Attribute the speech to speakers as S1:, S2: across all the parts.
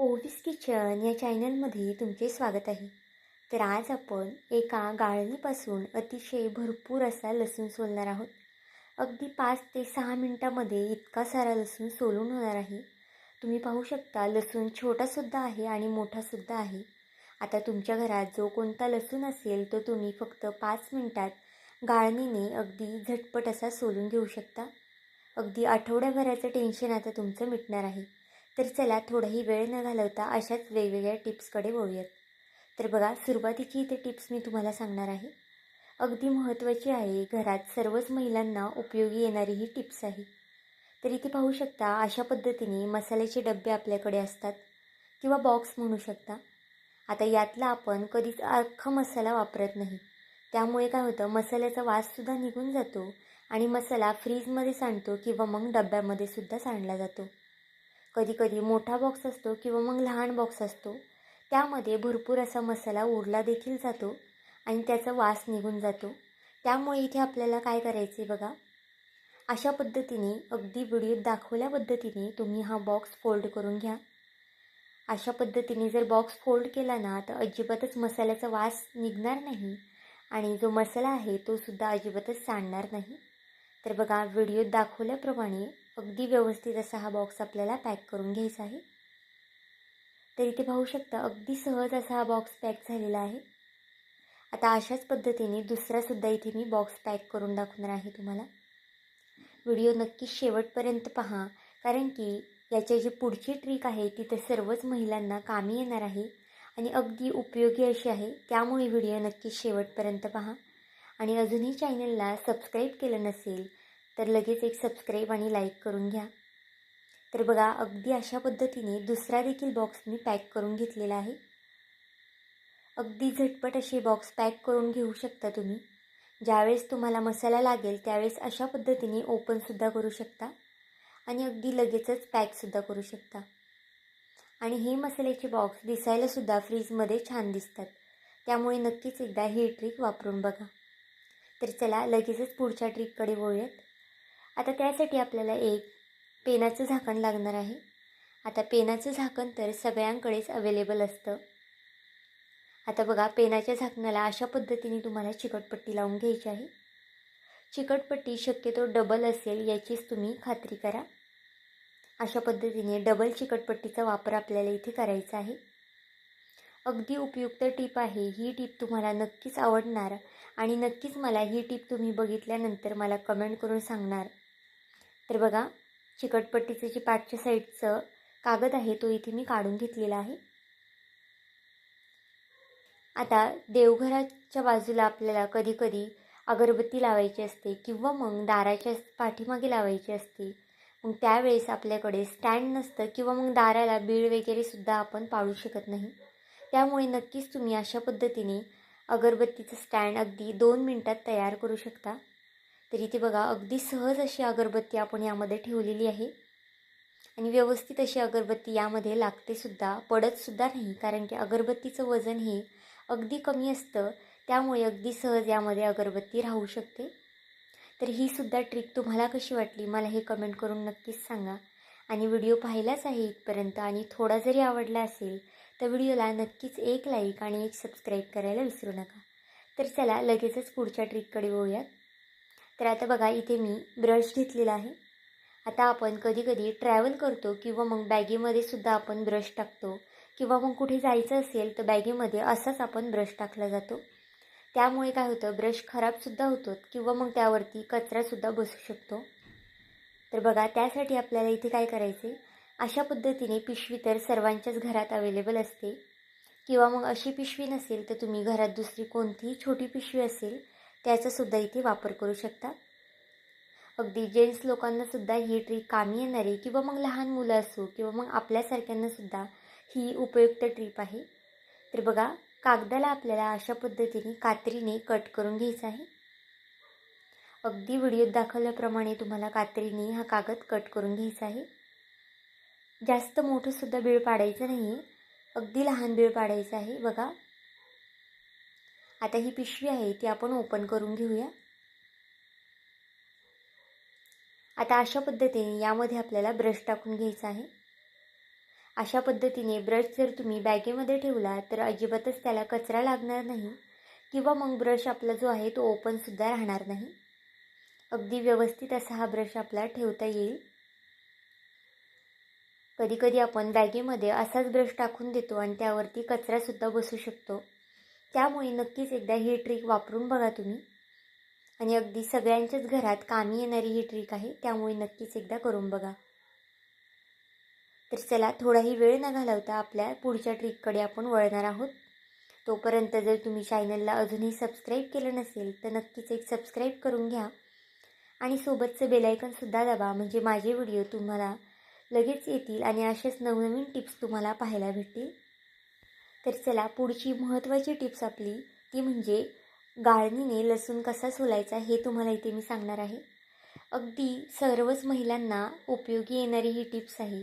S1: ओवीस kitchen या चॅनलमध्ये तुमचे स्वागत आहे. तर आज आपण एका गाळणीपासून अतिशय भरपूर असा लसूण सोलणार आहोत. अगदी 5 ते 6 मिनिटामध्ये इतका सारा लसूण सोलून होणार आहे. तुम्ही पाहू शकता लसूण छोटासुद्धा आहे आणि मोठासुद्धा आहे. आता तुमच्या घरात जो कोणता लसूण असेल तो तुम्ही फक्त 5 मिनिटात गाळणीने अगदी झटपट असा सोलून घेऊ शकता. अगदी आठवड्याभराचं टेन्शन आता तुमचं मिटणार आहे. तर चला थोडाही वेळ न घालवता अशाच वेगवेगळ्या टिप्सकडे वळूयात. तर बघा, सुरुवातीची इथे टिप्स मी तुम्हाला सांगणार आहे. अगदी महत्त्वाची आहे, घरात सर्वच महिलांना उपयोगी येणारी ही टिप्स आहे. तर इथे पाहू शकता अशा पद्धतीने मसाल्याचे डबे आपल्याकडे असतात किंवा बॉक्स म्हणू शकता. आता यातला आपण कधीच अख्खा मसाला वापरत नाही. त्यामुळे काय होतं, मसाल्याचा वाससुद्धा निघून जातो आणि मसाला फ्रीजमध्ये सांडतो किंवा मग डब्यामध्ये सुद्धा सांडला जातो. कधीकधी मोठा बॉक्स असतो किंवा मग लहान बॉक्स असतो, त्यामध्ये भरपूर असा मसाला उरला देखील जातो आणि त्याचा वास निघून जातो. त्यामुळे इथे आपल्याला काय करायचे बघा, अशा पद्धतीने अगदी व्हिडिओत दाखवल्या पद्धतीने तुम्ही हा बॉक्स फोल्ड करून घ्या. अशा पद्धतीने जर बॉक्स फोल्ड केला ना तर अजिबातच मसाल्याचा वास निघणार नाही आणि जो मसाला आहे तो सुद्धा अजिबातच सांडणार नाही. तर बघा, व्हिडिओत दाखवल्याप्रमाणे अगदी व्यवस्थित असा हा बॉक्स आपल्याला पॅक करून घ्यायचा आहे. तर इथे पाहू शकता अगदी सहज असा हा बॉक्स पॅक झालेला आहे. आता अशाच पद्धतीने दुसरासुद्धा इथे मी बॉक्स पॅक करून दाखवणार आहे तुम्हाला. व्हिडिओ नक्की शेवटपर्यंत पहा, कारण की याची जी पुढची ट्रिक आहे ती तर सर्वच महिलांना कामी येणार आहे आणि अगदी उपयोगी अशी आहे. त्यामुळे व्हिडिओ नक्की शेवटपर्यंत पहा आणि अजूनही चॅनलला सबस्क्राईब केलं नसेल तर लगेच एक सबस्क्राईब आणि लाईक करून घ्या. तर बघा, अगदी अशा पद्धतीने दुसरा देखील बॉक्स मी पॅक करून घेतलेला आहे. अगदी झटपट असे बॉक्स पॅक करून घेऊ शकता तुम्ही. ज्यावेळेस तुम्हाला मसाला लागेल त्यावेळेस अशा पद्धतीने ओपनसुद्धा करू शकता आणि अगदी लगेचच पॅकसुद्धा करू शकता. आणि हे मसाल्याचे बॉक्स दिसायलासुद्धा फ्रीजमध्ये छान दिसतात. त्यामुळे नक्कीच एकदा ही ट्रिक वापरून बघा. तर चला लगेचच पुढच्या ट्रिककडे वळूयात. आता त्यासाठी आपल्याला एक पेनाचं झाकण लागणार आहे. आता पेनाचं झाकण तर सगळ्यांकडेच अवेलेबल असतं. आता बघा, पेनाच्या झाकणाला अशा पद्धतीने तुम्हाला चिकटपट्टी लावून घ्यायची आहे. चिकटपट्टी शक्यतो डबल असेल याचीच तुम्ही खात्री करा. अशा पद्धतीने डबल चिकटपट्टीचा वापर आपल्याला इथे करायचा आहे. अगदी उपयुक्त टीप आहे ही. टीप तुम्हाला नक्कीच आवडणार आणि नक्कीच मला ही टीप तुम्ही बघितल्यानंतर मला कमेंट करून सांगणार. तर बघा, चिकटपट्टीचं जे पाठच्या साईडचं कागद आहे तो इथे मी काढून घेतलेला आहे. आता देवघराच्या बाजूला आपल्याला कधीकधी अगरबत्ती लावायची असते किंवा मग दाराच्या पाठीमागे लावायची असते. मग त्यावेळेस आपल्याकडे स्टँड नसतं किंवा मग दाराला बीळ वगैरेसुद्धा आपण पाडू शकत नाही. त्यामुळे नक्कीच तुम्ही अशा पद्धतीने अगरबत्तीचं स्टँड अगदी 2 मिनिटात तयार करू शकता. तर इथे बघा, अगदी सहज अशी अगरबत्ती आपण यामध्ये ठेवलेली आहे आणि व्यवस्थित अशी अगरबत्ती यामध्ये लागतेसुद्धा, पडतसुद्धा नाही. कारण की अगरबत्तीचं वजन हे अगदी कमी असतं, त्यामुळे अगदी सहज यामध्ये अगरबत्ती राहू शकते. तर ही सुद्धा ट्रिक तुम्हाला कशी वाटली मला हे कमेंट करून नक्कीच सांगा. आणि व्हिडिओ पाहिलाच आहे इथपर्यंत आणि थोडा जरी आवडला असेल तर व्हिडिओला नक्कीच एक लाईक आणि एक सबस्क्राईब करायला विसरू नका. तर चला लगेचच पुढच्या ट्रिककडे वळूयात. तर आता बघा, इथे मी ब्रश घेतलेला आहे. आता आपण कधीकधी ट्रॅव्हल करतो किंवा मग बॅगेमध्ये सुद्धा आपण ब्रश टाकतो किंवा मग कुठे जायचं असेल तर बॅगेमध्ये असाच आपण ब्रश टाकला जातो. त्यामुळे काय होतं, ब्रश खराबसुद्धा होतो किंवा मग त्यावरती कचरासुद्धा बसू शकतो. तर बघा, त्यासाठी आपल्याला इथे काय करायचे, अशा पद्धतीने पिशवी तर सर्वांच्याच घरात अवेलेबल असते किंवा मग अशी पिशवी नसेल तर तुम्ही घरात दुसरी कोणतीही छोटी पिशवी असेल त्याचासुद्धा इथे वापर करू शकता. अगदी जेंट्स लोकांनासुद्धा ही ट्रिक कामी येणारी किंवा मग लहान मुलं असो किंवा मग आपल्यासारख्यांनासुद्धा ही उपयुक्त ट्रिप आहे. तर बघा, कागदाला आपल्याला अशा पद्धतीने कात्रीने कट करून घ्यायचं आहे. अगदी व्हिडिओत दाखवल्याप्रमाणे तुम्हाला कात्रीने हा कागद कट करून घ्यायचा आहे. जास्त मोठंसुद्धा बीळ पाडायचं नाही आहे, अगदी लहान बीळ पाडायचं आहे. बघा, आता ही पिशवी आहे ती आपण ओपन करून घेऊया. आता अशा पद्धतीने यामध्ये आपल्याला ब्रश टाकून घ्यायचा आहे अशा पद्धतीने ब्रश जर तुम्ही बॅगेमध्ये ठेवला तर अजिबातच त्याला कचरा लागणार नाही किंवा मग ब्रश आपला जो आहे तो ओपनसुद्धा राहणार नाही. अगदी व्यवस्थित असा हा ब्रश आपला ठेवता येईल. कधीकधी आपण बॅगेमध्ये असाच ब्रश टाकून देतो आणि त्यावरती कचरासुद्धा बसू शकतो. त्यामुळे नक्कीच एकदा ही ट्रिक वापरून बघा तुम्ही. आणि अगदी सगळ्यांच्याच घरात कामी येणारी ही ट्रिक आहे, त्यामुळे नक्कीच एकदा करून बघा. तर चला, थोडाही वेळ न घालवता आपल्या पुढच्या ट्रिककडे आपण वळणार आहोत. तोपर्यंत जर तुम्ही चॅनलला अजूनही सबस्क्राईब केलं नसेल तर नक्कीच एक सबस्क्राईब करून घ्या आणि सोबतचं बेलायकनसुद्धा दाबा, म्हणजे माझे व्हिडिओ तुम्हाला लगेच येतील आणि अशाच नवनवीन टिप्स तुम्हाला पाहायला भेटतील. तर चला, पुढची महत्त्वाची टिप्स आपली ती म्हणजे गाळणीने लसूण कसा सोलायचा हे तुम्हाला इथे मी सांगणार आहे. अगदी सर्वच महिलांना उपयोगी येणारी ही टिप्स आहे,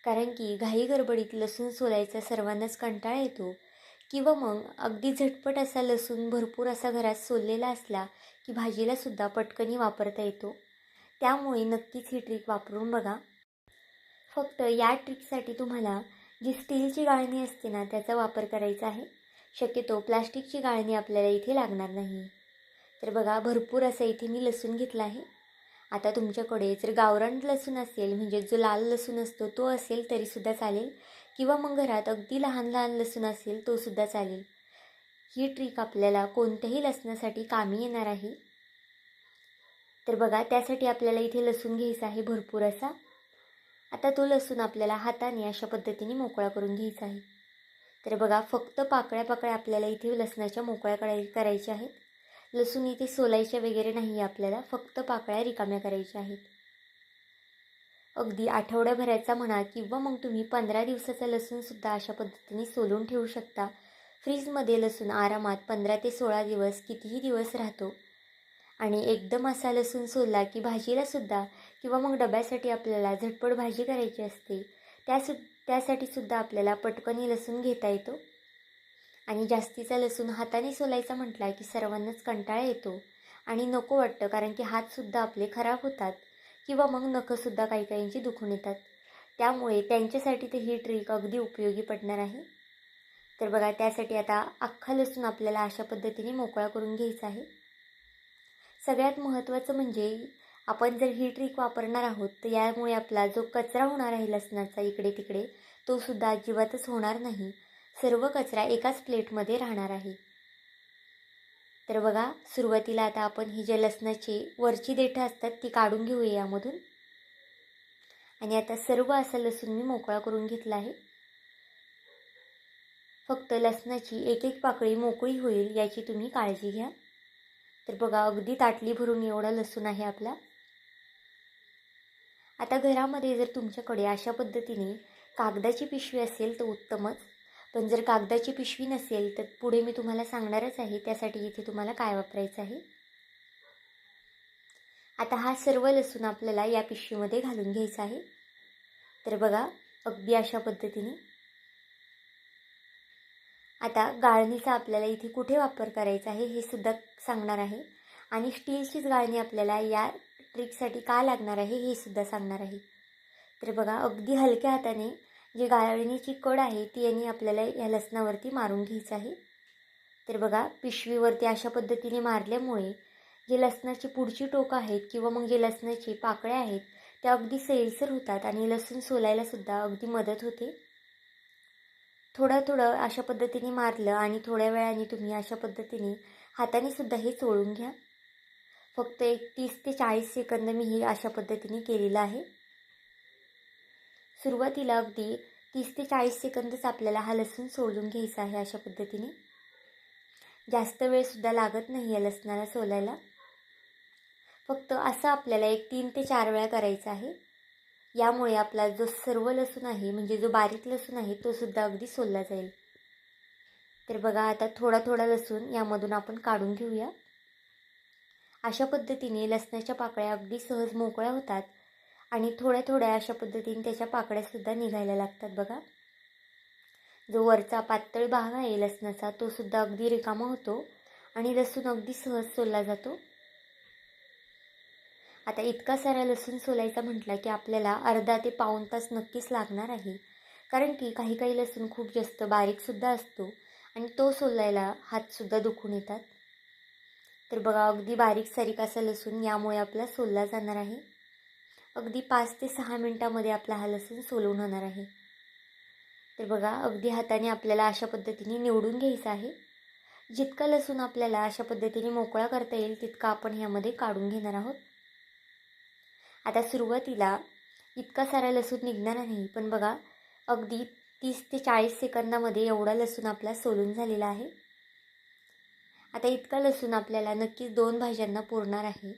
S1: कारण की घाई गडबडीत लसूण सोलायचा सर्वांनाच कंटाळा येतो किंवा मग अगदी झटपट असा लसूण भरपूर असा घरात सोललेला असला की भाजीलासुद्धा पटकनी वापरता येतो. त्यामुळे नक्कीच ही ट्रिक वापरून बघा. फक्त या ट्रिकसाठी तुम्हाला जी स्टीलची गाळणी असते ना त्याचा वापर करायचा आहे. शक्यतो प्लास्टिकची गाळणी आपल्याला इथे लागणार नाही. तर बघा, भरपूर असं इथे मी लसूण घेतला आहे. आता तुमच्याकडे जर गावरान लसूण असेल, म्हणजे जो लाल लसूण असतो तो असेल तरीसुद्धा चालेल, किंवा मग घरात अगदी लहान लहान लसूण असेल तोसुद्धा चालेल. ही ट्रिक आपल्याला कोणत्याही लसणासाठी कामी येणार आहे. तर बघा, त्यासाठी आपल्याला इथे लसूण घ्यायचा आहे भरपूर असा. आता तो लसूण आपल्याला हाताने अशा पद्धतीने मोकळा करून घ्यायचा आहे. तर बघा, फक्त पाकळ्या पाकळ्या आपल्याला इथे लसणाच्या मोकळ्या करायच्या आहेत. लसूण इथे सोलायच्या वगैरे नाही, आपल्याला फक्त पाकळ्या रिकाम्या करायच्या आहेत. अगदी आठवड्याभराचा म्हणा किंवा मग तुम्ही 15 दिवसाचा लसूणसुद्धा अशा पद्धतीने सोलून ठेवू शकता. फ्रीजमध्ये लसूण आरामात 15 ते 16 दिवस कितीही दिवस राहतो. आणि एकदम असा लसूण सोलला की भाजीलासुद्धा किंवा मग डब्यासाठी आपल्याला झटपट भाजी करायची असते, त्यासाठीसुद्धा आपल्याला पटकनी लसूण घेता येतो. आणि जास्तीचा लसूण हाताने सोलायचा म्हटला की सर्वांनाच कंटाळा येतो आणि नको वाटतं, कारण की हातसुद्धा आपले खराब होतात किंवा मग नखंसुद्धा काही काहींची दुखून येतात. त्यामुळे त्यांच्यासाठी तर ही ट्रिक अगदी उपयोगी पडणार आहे. तर बघा, त्यासाठी आता अख्खा लसूण आपल्याला अशा पद्धतीने मोकळा करून घ्यायचा आहे. सगळ्यात महत्त्वाचं म्हणजे आपण जर ही ट्रिक वापरणार आहोत तर यामुळे आपला जो कचरा होणार आहे लसणाचा इकडे तिकडे तोसुद्धा अजिबातच होणार नाही. सर्व कचरा एकाच प्लेटमध्ये राहणार आहे. तर बघा, सुरुवातीला आता आपण ही जे लसणाची वरची देठं असतात ती काढून घेऊया यामधून. आणि आता सर्व असा लसूण मी मोकळा करून घेतला आहे. फक्त लसणाची एक एक पाकळी मोकळी होईल याची तुम्ही काळजी घ्या. तर बघा, अगदी ताटली भरून एवढा लसूण आहे आपला. आता घरामध्ये जर तुमच्याकडे अशा पद्धतीने कागदाची पिशवी असेल तर उत्तमच, पण जर कागदाची पिशवी नसेल तर पुढे मी तुम्हाला सांगणारच आहे त्यासाठी इथे तुम्हाला काय वापरायचं आहे. आता हा सर्व लसूण आपल्याला या पिशवीमध्ये घालून घ्यायचा आहे. तर बघा, अगदी अशा पद्धतीने. आता गाळणीचा आपल्याला इथे कुठे वापर करायचा आहे हे सुद्धा सांगणार आहे आणि स्टीलचीच गाळणी आपल्याला या ट्रिकसाठी का लागणार आहे हे सुद्धा सांगणार आहे. तर बघा, अगदी हलक्या हाताने जी गाळणीची कड आहे ती यांनी आपल्याला या लसणावरती मारून घ्यायचं आहे. तर बघा, पिशवीवरती अशा पद्धतीने मारल्यामुळे जे लसणाची पुढची टोकं आहेत किंवा मग जे लसणाची पाकळ्या आहेत त्या अगदी सैलसर होतात आणि लसूण सोलायलासुद्धा अगदी मदत होते. थोडं अशा पद्धतीने मारलं आणि थोड्या वेळाने तुम्ही अशा पद्धतीने हातानेसुद्धा हे चोळून घ्या. फक्त एक 30 ते 40 सेकंद मी हे अशा पद्धतीने केलेलं आहे. सुरुवातीला अगदी 30 ते 40 सेकंदच आपल्याला हा लसूण सोलून घ्यायचा आहे अशा पद्धतीने. जास्त वेळसुद्धा लागत नाही या लसणाला सोलायला. फक्त असं आपल्याला एक 3 ते 4 वेळा करायचं आहे. यामुळे आपला जो सर्व लसूण आहे, म्हणजे जो बारीक लसूण आहे तोसुद्धा अगदी सोलला जाईल. तर बघा, आता थोडा लसूण यामधून आपण काढून घेऊया. अशा पद्धतीने लसणाच्या पाकळ्या अगदी सहज मोकळ्या होतात आणि थोड्या अशा पद्धतीने त्याच्या पाकळ्यासुद्धा निघायला लागतात. बघा, जो वरचा पातळ भाग आहे लसणाचा तोसुद्धा अगदी रिकामा होतो आणि लसूण अगदी सहज सोलला जातो. आता इतका सारा लसूण सोलायचा म्हटला की आपल्याला अर्धा ते पाऊण तास नक्कीच लागणार आहे, कारण की काही काही लसूण खूप जास्त बारीकसुद्धा असतो आणि तो सोलायला हातसुद्धा दुखून येतात. तर बघा अगदी बारीक सारीक असा लसूण यामुळे आपला सोलला जाणार आहे. अगदी 5 ते 6 मिनटामध्ये आपला हा लसूण सोलून होणार आहे. तर बघा अगदी हाताने आपल्याला अशा पद्धतीने निवडून घ्यायचं आहे. जितका लसूण आपल्याला अशा पद्धतीने मोकळा करता येईल तितका आपण ह्यामध्ये काढून घेणार आहोत. आता सुरुवातीला इतका सारा लसूण निघणार नाही, पण बघा अगदी 30 ते 40 सेकंदामध्ये एवढा लसूण आपला सोलून झालेला आहे. आता इतका लसूण आपल्याला नक्कीच 2 भाज्यांना पुरणार आहे.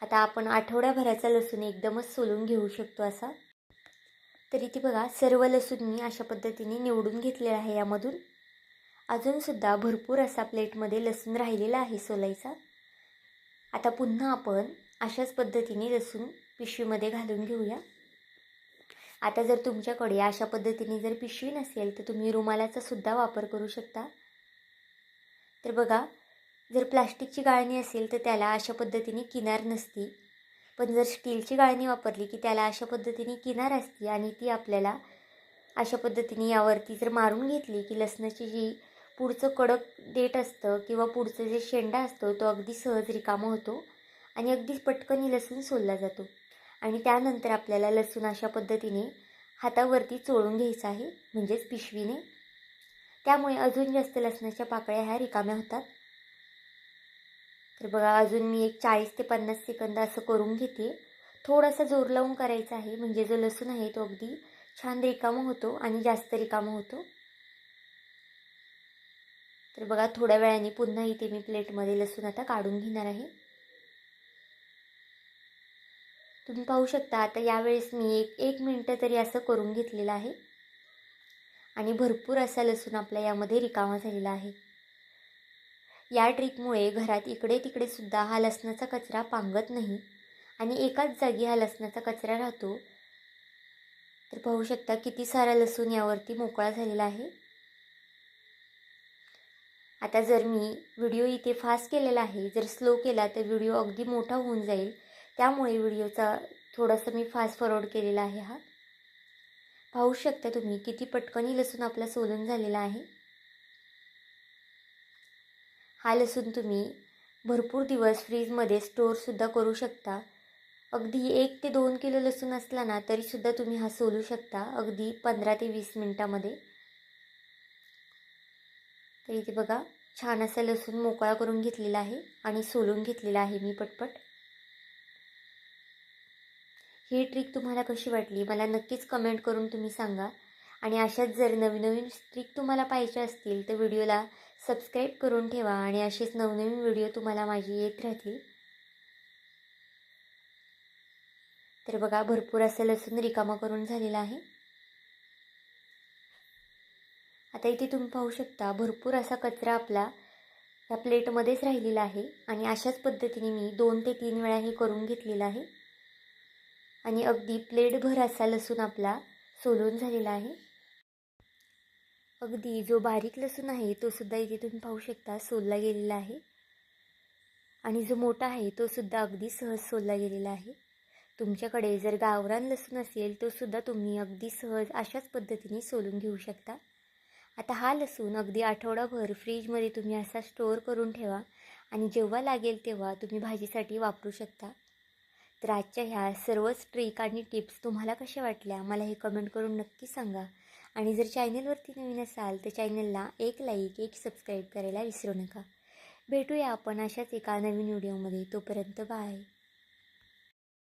S1: आता आपण आठवड्याभराचा लसूण एकदमच सोलून घेऊ शकतो असा. तर इथे बघा सर्व लसूण मी अशा पद्धतीने निवडून घेतलेला आहे यामधून. अजूनसुद्धा भरपूर असा प्लेटमध्ये लसूण राहिलेला आहे सोलायचा. आता पुन्हा आपण अशाच पद्धतीने लसूण पिशवीमध्ये घालून घेऊया. आता जर तुमच्याकडे अशा पद्धतीने जर पिशवी नसेल तर तुम्ही रुमालाचा सुद्धा वापर करू शकता. तर बघा जर प्लास्टिकची गाळणी असेल तर त्याला अशा पद्धतीने किनार नसती, पण जर स्टीलची गाळणी वापरली की त्याला अशा पद्धतीने किनार असते आणि ती आपल्याला अशा पद्धतीने यावरती जर मारून घेतली की लसणाची जी पुढचं कडक देठ असतं किंवा पुढचं जे शेंडा असतो तो अगदी सहज रिकामा होतो आणि अगदी पटकन लसूण सोलला जातो. आणि त्यानंतर आपल्याला लसूण अशा पद्धतीने हातावरती चोळून घ्यायचं आहे, म्हणजेच पिशवीने. त्यामुळे अजून जास्त लसणाच्या पाकळ्या ह्या रिकाम्या होतात. तर बघा अजून मी एक 40 ते 50 सेकंद असं करून घेते. थोडासा जोर लावून करायचा आहे, म्हणजे जो लसूण आहे तो अगदी छान रिकामा होतो आणि जास्त रिकामा होतो. तर बघा थोड्या वेळाने पुन्हा इथे मी प्लेटमध्ये लसूण आता काढून घेणार आहे. तुम्ही पाहू शकता आता यावेळेस मी एक मिनिट तरी असं करून घेतलेलं आहे आणि भरपूर असा लसूण आपला यामध्ये रिकामा झालेला आहे. या ट्रिकमुळे घरात इकडे तिकडे सुद्धा हा लसणाचा कचरा पांगत नाही आणि एकाच जागी हा लसणाचा कचरा राहतो. तर पाहू शकता किती सारा लसूण यावरती मोकळा झालेला आहे. आता जर मी व्हिडिओ इथे फास्ट केलेला आहे, जर स्लो केला तर व्हिडिओ अगदी मोठा होऊन जाईल. त्यामुळे व्हिडिओचा थोडासा मी फास्ट फॉरवर्ड केलेला आहे. हा पाहू शकता तुम्ही किती पटकनी लसूण आपला सोलून झालेला आहे. हा लसूण तुम्ही भरपूर दिवस फ्रीजमध्ये स्टोअरसुद्धा करू शकता. अगदी 1 ते 2 किलो लसूण असला ना तरीसुद्धा तुम्ही हा सोलू शकता अगदी 15 ते 20 मिनटामध्ये. तर इथे बघा छान असा लसूण मोकळा करून घेतलेला आहे आणि सोलून घेतलेला आहे मी पटपट. ही ट्रिक तुम्हाला कशी वाटली मला नक्कीच कमेंट करून तुम्ही सांगा. आणि अशाच जर नवीन नवीन ट्रिक तुम्हाला पाहिजे असतील तर व्हिडिओला सबस्क्राईब करून ठेवा आणि असेच नवनवीन व्हिडिओ तुम्हाला माझी येत राहतील. तर बघा भरपूर असं लसूण रिकामा करून झालेला आहे. आता इथे तुम्ही पाहू शकता भरपूर असा कचरा आपला या प्लेटमध्येच राहिलेला आहे आणि अशाच पद्धतीने मी 2 ते 3 वेळा हे करून घेतलेलं आहे आणि अगदी प्लेटभर असा लसूण आपला सोलून झालेला आहे. अगदी जो बारीक लसूण आहे तो सुद्धा इथे तुम्ही पाहू शकता सोलला गेलेला आहे आणि जो मोठा आहे तो सुद्धा अगदी सहज सोलला गेलेला आहे. तुमच्याकडे जर गावरान लसूण असेल तो सुद्धा तुम्ही अगदी सहज अशाच पद्धतीने सोलून घेऊ शकता. आता हा लसूण अगदी आठवडाभर फ्रीजमध्ये तुम्ही असा स्टोअर करून ठेवा आणि जेव्हा लागेल तेव्हा तुम्ही भाजीसाठी वापरू शकता. तर आजच्या ह्या सर्वच ट्रिक आणि टिप्स तुम्हाला कशा वाटल्या मला हे कमेंट करून नक्की सांगा. आणि जर चॅनलवरती नवीन असाल तर चॅनलला एक लाईक एक सबस्क्राईब करायला विसरू नका. भेटूया आपण अशाच एका नवीन व्हिडिओमध्ये. तोपर्यंत बाय.